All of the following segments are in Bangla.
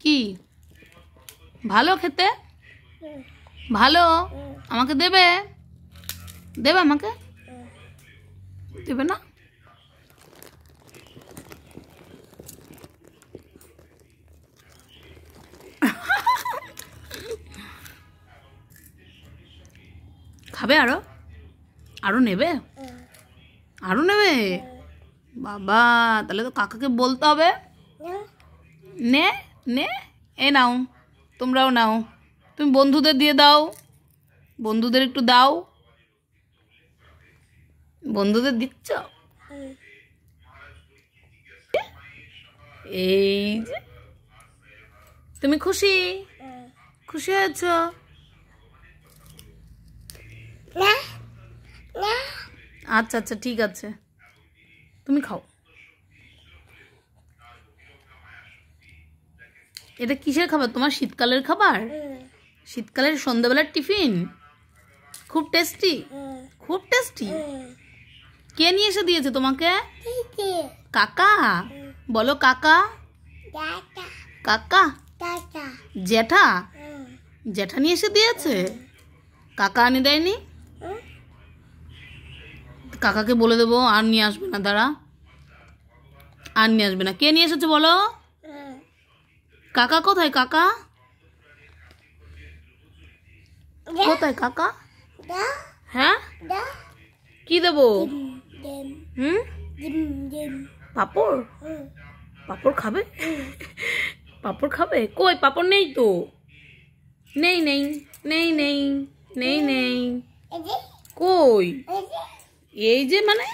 কি ভালো খেতে? ভালো আমাকে দেবে? দেবে আমাকে? দেবে না? খাবে আরো? আরো নেবে? আরো নেবে? বাবা, তাহলে তো কাকাকে বলতে হবে। নে নে, এ নাও, তোমরাও নাও। তুমি বন্ধুদের দিয়ে দাও, বন্ধুদের একটু দাও। বন্ধুদের দিচ্ছ? এই যে, তুমি খুশি? খুশি হয়েছ? আচ্ছা আচ্ছা, ঠিক আছে, তুমি খাও। এটা কিসের খাবার তোমার? শীতকালের খাবার? শীতকালের সন্ধ্যাবেলার টিফিন? খুব টেস্টি? খুব টেস্টি? কে নিয়ে এসে দিয়েছে তোমাকে? কাকা? বলো কাকা। কাকা? জ্যাঠা? জ্যাঠা নিয়ে এসে দিয়েছে? কাকা আনি দেয়নি? কাকাকে বলে দেবো আর নিয়ে আসবে না, দাঁড়া, আর নিয়ে আসবে না। কে নিয়ে এসেছে বলো? কাকা কোথায়? কাকা কোথায়? কাকা? হ্যাঁ, কি দেবো? পাপড়? পাপড় খাবে? পাপড় খাবে? কই পাপড় নেই তো। নেই নেই নেই নেই নেই নেই, কই? এই যে মানে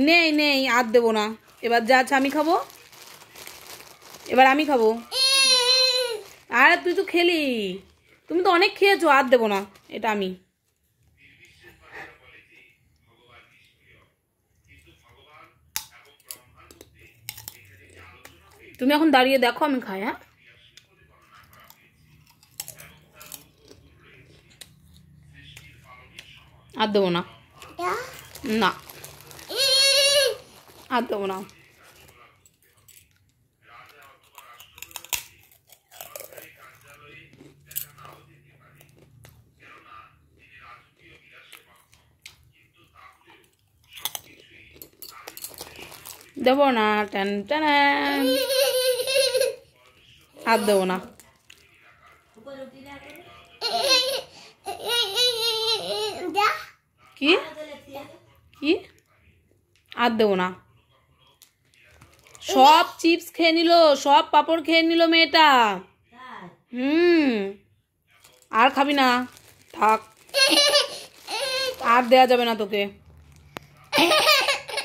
নেই নেই, আর দেবো না। এবার যা আছে আমি খাবো, এবার আমি খাবো। আরে তুই তো খেলি, তুমি তো অনেক খেয়েছো, আর দেবো না, এটা আমি। তুমি এখন দাঁড়িয়ে দেখো আমি খাই। হ্যাঁ, আর দেবো না, না আর দেবো না। দেবো না, টেন টেন, আর দেবো না। কি কি? আর দেবো না। সব চিপস খেয়ে নিল, সব পাপড় খেয়ে নিল মেয়েটা। আর খাবি না, থাক, আর দেয়া যাবে না তোকে।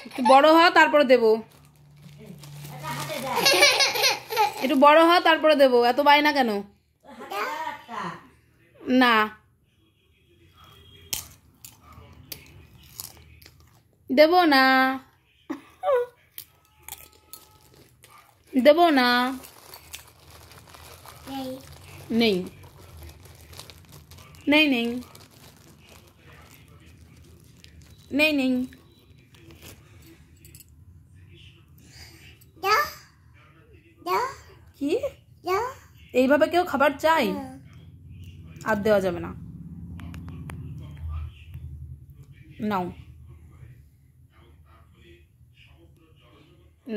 একটু বড় হ তারপরে দেবো, একটু বড় হ তারপরে দেবো। এত বায়না কেন? না, দেবো না, দেবো না। নেই নেই নেই নেই নেই। কি এইভাবে কেউ খাবার চাই? আর দেওয়া যাবে না, নাও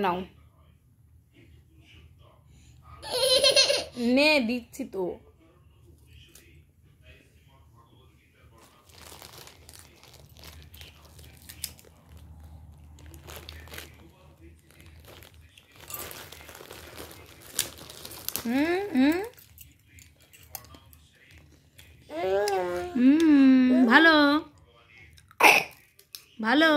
নাও, নে দিচ্ছি তো। ভালো ভালো।